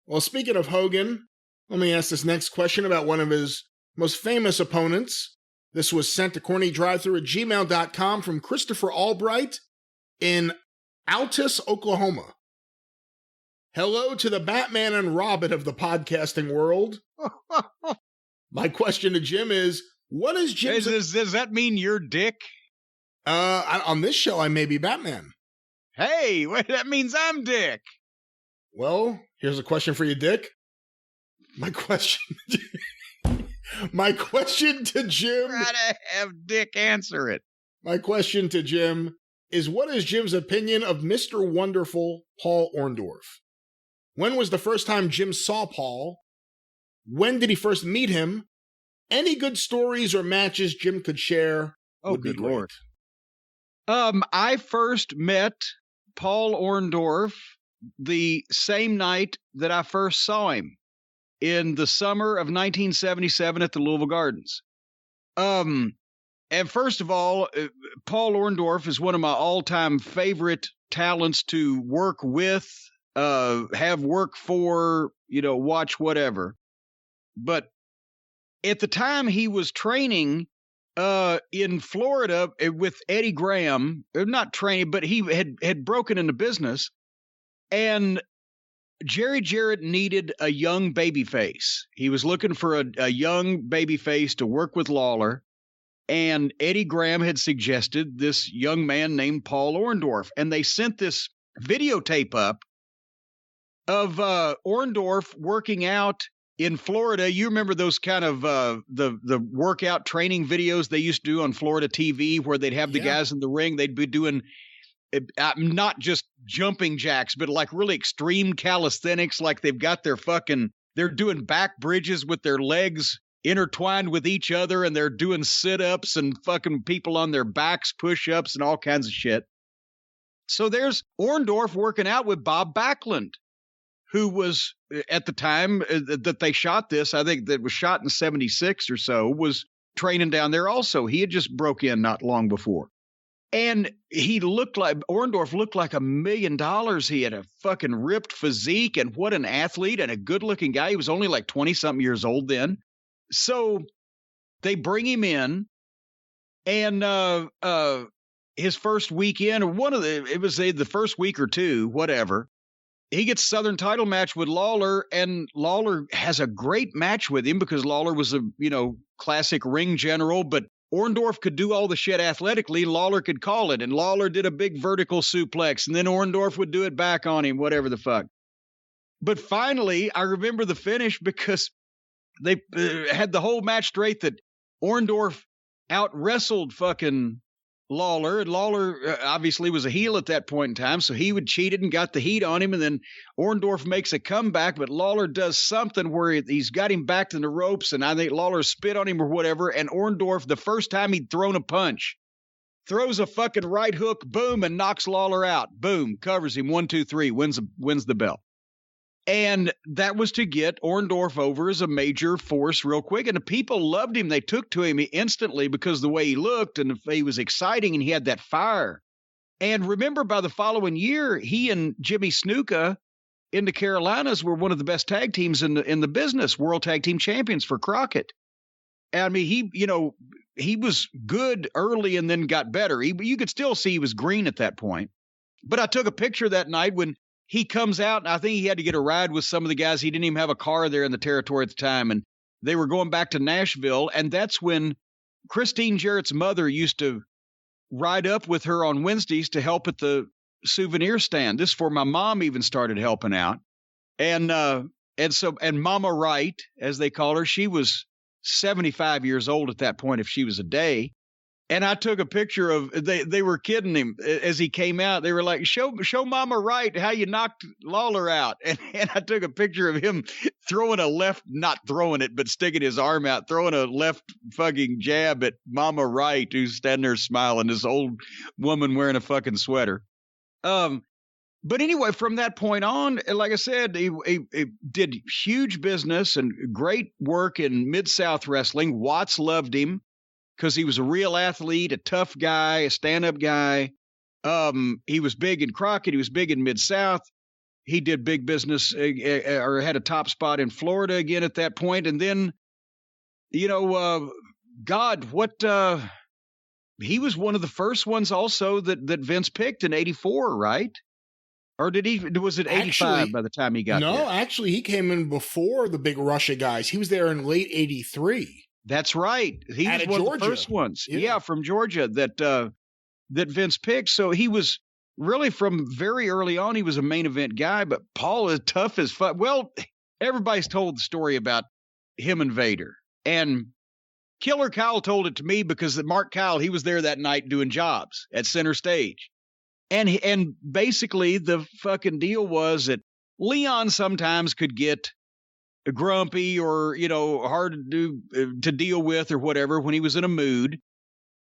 Well, speaking of Hogan, let me ask this next question about one of his most famous opponents. This was sent to CornyDriveThru at gmail.com from Christopher Albright in Altus, Oklahoma. Hello to the Batman and Robin of the podcasting world. My question to Jim is, what is Jim's... Does that mean you're Dick? On this show, I may be Batman. Hey, that means I'm Dick. Well, here's a question for you, Dick. My question to Jim... Try to have Dick answer it. My question to Jim is, what is Jim's opinion of Mr. Wonderful Paul Orndorff? When was the first time Jim saw Paul? When did he first meet him? Any good stories or matches Jim could share would be great. Lord. I first met Paul Orndorff the same night that I first saw him, in the summer of 1977 at the Louisville Gardens. And first of all, Paul Orndorff is one of my all-time favorite talents to work with, have work for, watch whatever. But at the time he was training in Florida with Eddie Graham, not training, but he had broken into business, and Jerry Jarrett needed a young babyface. He was looking for a young babyface to work with Lawler, and Eddie Graham had suggested this young man named Paul Orndorff, and they sent this videotape up of Orndorff working out in Florida. You remember those kind of the workout training videos they used to do on Florida TV, where they'd have the guys in the ring, they'd be doing not just jumping jacks, but like really extreme calisthenics, like they've got they're doing back bridges with their legs intertwined with each other, and they're doing sit-ups and fucking people on their backs, push-ups and all kinds of shit. So there's Orndorff working out with Bob Backlund, who was at the time that they shot this, I think that was shot in 76 or so, was training down there also. He had just broke in not long before. And Orndorff looked like $1 million. He had a fucking ripped physique, and what an athlete and a good looking guy. He was only like 20 something years old then. So they bring him in, and his first weekend, or it was the first week or two, whatever, he gets a Southern title match with Lawler, and Lawler has a great match with him because Lawler was a, classic ring general, but Orndorff could do all the shit athletically. Lawler could call it, and Lawler did a big vertical suplex, and then Orndorff would do it back on him, whatever the fuck. But finally, I remember the finish because they had the whole match straight that Orndorff out-wrestled fucking Lawler, and Lawler obviously was a heel at that point in time, so he would cheated and got the heat on him, and then Orndorff makes a comeback, but Lawler does something where he's got him back to the ropes, and I think Lawler spit on him or whatever, and Orndorff, the first time he'd thrown a punch, throws a fucking right hook, boom, and knocks Lawler out. Boom, covers him, 1, 2, 3, wins the belt. And that was to get Orndorff over as a major force real quick. And the people loved him. They took to him instantly because of the way he looked, and he was exciting, and he had that fire. And remember, by the following year, he and Jimmy Snuka in the Carolinas were one of the best tag teams in the business, world tag team champions for Crockett. I mean, he was good early and then got better. You could still see he was green at that point. But I took a picture that night when he comes out, and I think he had to get a ride with some of the guys. He didn't even have a car there in the territory at the time, and they were going back to Nashville, and that's when Christine Jarrett's mother used to ride up with her on Wednesdays to help at the souvenir stand. This is before my mom even started helping out. And Mama Wright, as they call her, she was 75 years old at that point if she was a day. And I took a picture of, they were kidding him as he came out. They were like, show Mama Wright how you knocked Lawler out. And I took a picture of him throwing a left, not throwing it, but sticking his arm out, throwing a left fucking jab at Mama Wright, who's standing there smiling, this old woman wearing a fucking sweater. But anyway, from that point on, like I said, he did huge business and great work in Mid-South wrestling. Watts loved him because he was a real athlete, a tough guy, a stand-up guy. He was big in Crockett. He was big in Mid-South. he did big business or had a top spot in Florida again at that point. And then, he was one of the first ones also that Vince picked in 84, right? Or was it 85 by the time he got there? No, actually, he came in before the big Russia guys. He was there in late 83. That's right. He was one of the first ones. Yeah, from Georgia that Vince picked. So he was really from very early on, he was a main event guy, but Paul is tough as fuck. Well, everybody's told the story about him and Vader. And Killer Kyle told it to me because Mark Kyle, he was there that night doing jobs at center stage. And basically the fucking deal was that Leon sometimes could get grumpy or, hard to deal with or whatever when he was in a mood.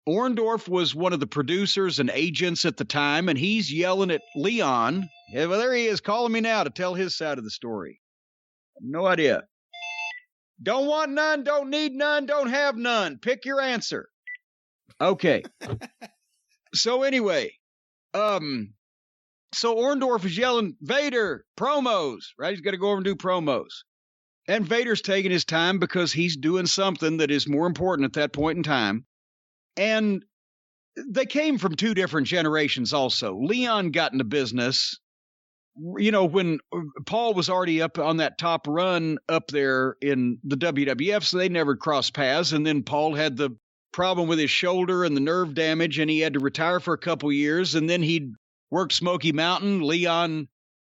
Orndorff was one of the producers and agents at the time, and he's yelling at Leon. Yeah, well, there he is calling me now to tell his side of the story. No idea. Don't want none, don't need none, don't have none. Pick your answer. Okay. So anyway, so Orndorff is yelling, Vader, promos, right? He's got to go over and do promos. And Vader's taking his time because he's doing something that is more important at that point in time. And they came from two different generations also. Leon got into business, when Paul was already up on that top run up there in the WWF, so they never crossed paths. And then Paul had the problem with his shoulder and the nerve damage, and he had to retire for a couple years. And then he'd worked Smoky Mountain. Leon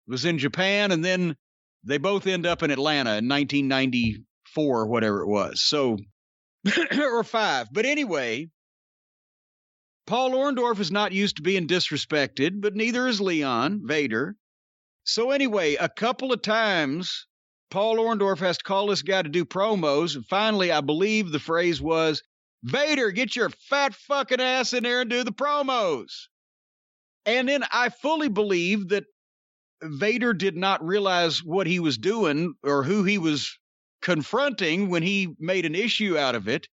was in Japan, and then they both end up in Atlanta in 1994 or whatever it was. So, or 5. But anyway, Paul Orndorff is not used to being disrespected, but neither is Leon, Vader. So anyway, a couple of times, Paul Orndorff has to call this guy to do promos. And finally, I believe the phrase was, Vader, get your fat fucking ass in there and do the promos. And then I fully believe that Vader did not realize what he was doing or who he was confronting when he made an issue out of it.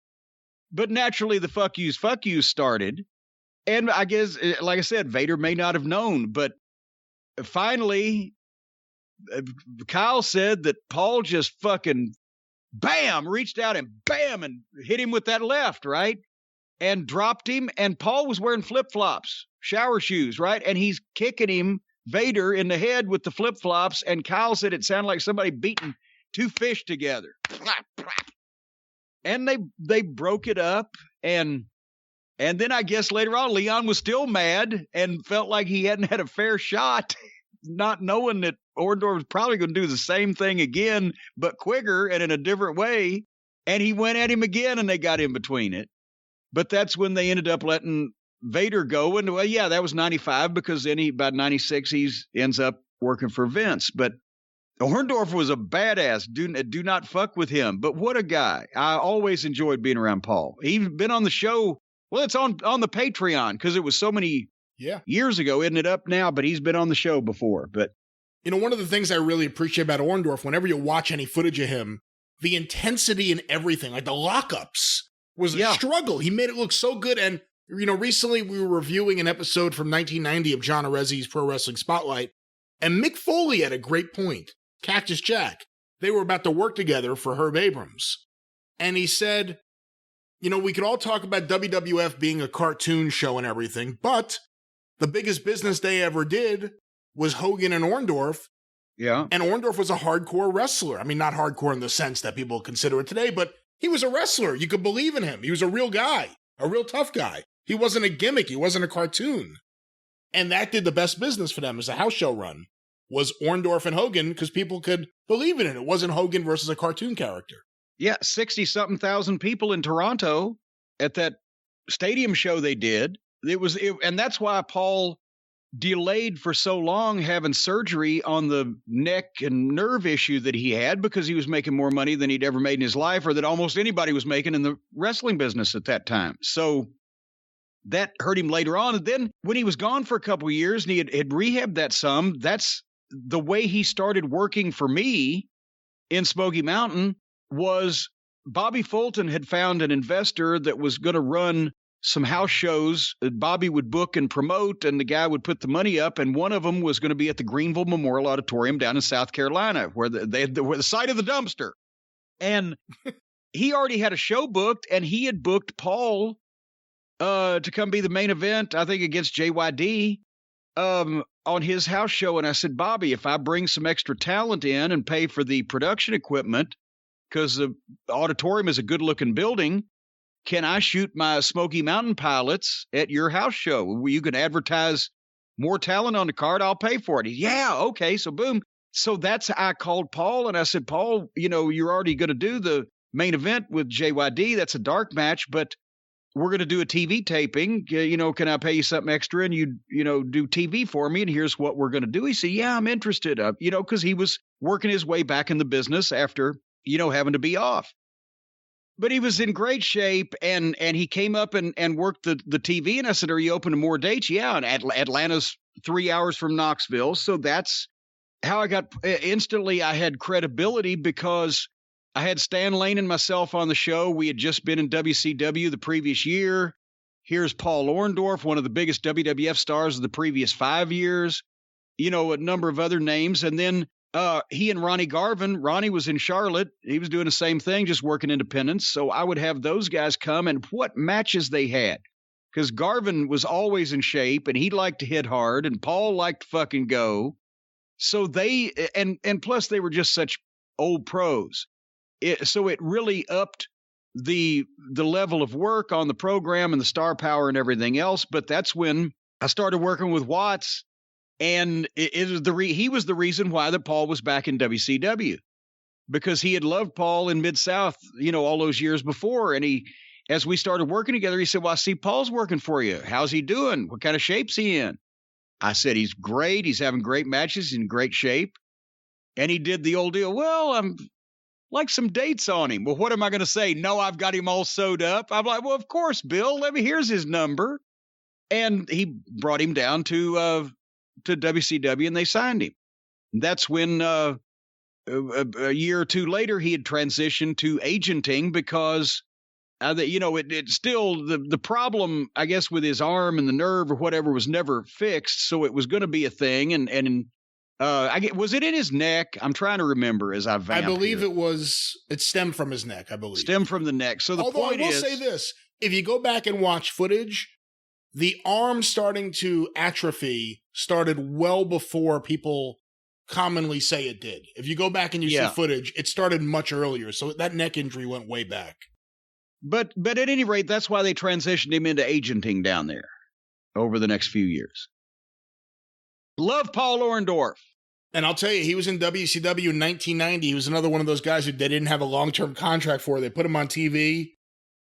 But naturally, the fuck yous started. And I guess, like I said, Vader may not have known, but finally, Kyle said that Paul just fucking bam, reached out and bam, and hit him with that left, right? And dropped him. And Paul was wearing flip-flops, shower shoes, right? And he's kicking him, Vader, in the head with the flip-flops. And Kyle said it sounded like somebody beating two fish together. And they broke it up. And then I guess later on, Leon was still mad and felt like he hadn't had a fair shot, not knowing that Orndorff was probably going to do the same thing again, but quicker and in a different way. And he went at him again, and they got in between it. But that's when they ended up letting Vader go. And, well, yeah, that was 95 because then by 96, he ends up working for Vince. But Orndorff was a badass. Do not fuck with him. But what a guy. I always enjoyed being around Paul. He's been on the show. Well, it's on the Patreon because it was so many years ago. Isn't it up now? But he's been on the show before. But one of the things I really appreciate about Orndorff, whenever you watch any footage of him, the intensity in everything, like the lockups, was a struggle. He made it look so good. And, recently we were reviewing an episode from 1990 of John Arezzi's Pro Wrestling Spotlight, and Mick Foley had a great point. Cactus Jack. They were about to work together for Herb Abrams. And he said, we could all talk about WWF being a cartoon show and everything, but the biggest business they ever did was Hogan and Orndorff. Yeah. And Orndorff was a hardcore wrestler. I mean, not hardcore in the sense that people consider it today, but he was a wrestler. You could believe in him. He was a real guy, a real tough guy. He wasn't a gimmick. He wasn't a cartoon. And that did the best business for them as a house show run, was Orndorff and Hogan, because people could believe in it. It wasn't Hogan versus a cartoon character. Yeah, 60-something thousand people in Toronto at that stadium show they did. And that's why Paul delayed for so long having surgery on the neck and nerve issue that he had, because he was making more money than he'd ever made in his life, or that almost anybody was making in the wrestling business at that time. So that hurt him later on. And then when he was gone for a couple of years and he had rehabbed that some, that's the way he started working for me in Smoky Mountain. Was Bobby Fulton had found an investor that was going to run some house shows Bobby would book and promote, and the guy would put the money up, and one of them was going to be at the Greenville Memorial Auditorium down in South Carolina, where where the site of the dumpster. And he already had a show booked, and he had booked Paul to come be the main event, I think, against JYD on his house show. And I said, Bobby, if I bring some extra talent in and pay for the production equipment, because the auditorium is a good-looking building, can I shoot my Smoky Mountain pilots at your house show? You can advertise more talent on the card. I'll pay for it. Yeah, okay. So boom. So that's how I called Paul, and I said, Paul, you're already going to do the main event with JYD. That's a dark match, but we're going to do a TV taping. Can I pay you something extra and you do TV for me? And here's what we're going to do. He said, yeah, I'm interested. Because he was working his way back in the business after, having to be off. But he was in great shape, and he came up and worked the TV. And I said, are you open to more dates? Yeah. And Atlanta's 3 hours from Knoxville. So that's how I got instantly. I had credibility because I had Stan Lane and myself on the show. We had just been in WCW the previous year. Here's Paul Orndorff, one of the biggest WWF stars of the previous 5 years, a number of other names. And then he and Ronnie Garvin, Ronnie was in Charlotte. He was doing the same thing, just working independence. So I would have those guys come, and what matches they had. Because Garvin was always in shape, and he liked to hit hard, and Paul liked to fucking go. So they, and plus they were just such old pros. So it really upped the level of work on the program and the star power and everything else. But that's when I started working with Watts, and he was the reason why that Paul was back in WCW, because he had loved Paul in Mid-South, all those years before. And as we started working together, he said, well, I see Paul's working for you. How's he doing? What kind of shape's he in? I said, he's great. He's having great matches, in great shape. And he did the old deal. Well, I'm like some dates on him. Well, what am I going to say? No, I've got him all sewed up. I'm like, well, of course, Bill. Here's his number. And he brought him down to WCW, and they signed him. That's when a year or two later, he had transitioned to agenting because, it's still the problem, I guess, with his arm and the nerve or whatever was never fixed. So it was going to be a thing. And was it in his neck? I'm trying to remember as I vamp. I believe it stemmed from his neck, I believe. Stemmed from the neck. So Although I will say this, if you go back and watch footage, the arm starting to atrophy started well before people commonly say it did. If you go back and you see footage, it started much earlier. So that neck injury went way back. But at any rate, that's why they transitioned him into agenting down there over the next few years. Love Paul Orndorff. And I'll tell you, he was in WCW in 1990. He was another one of those guys who they didn't have a long-term contract for. They put him on TV.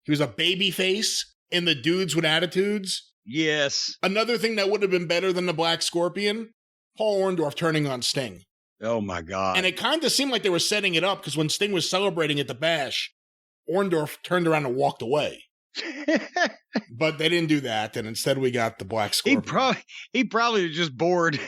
He was a baby face in the Dudes with Attitudes. Yes. Another thing that would have been better than the Black Scorpion, Paul Orndorff turning on Sting. Oh, my God. And it kind of seemed like they were setting it up because when Sting was celebrating at the Bash, Orndorff turned around and walked away. But they didn't do that, and instead we got the Black Scorpion. He probably was just bored.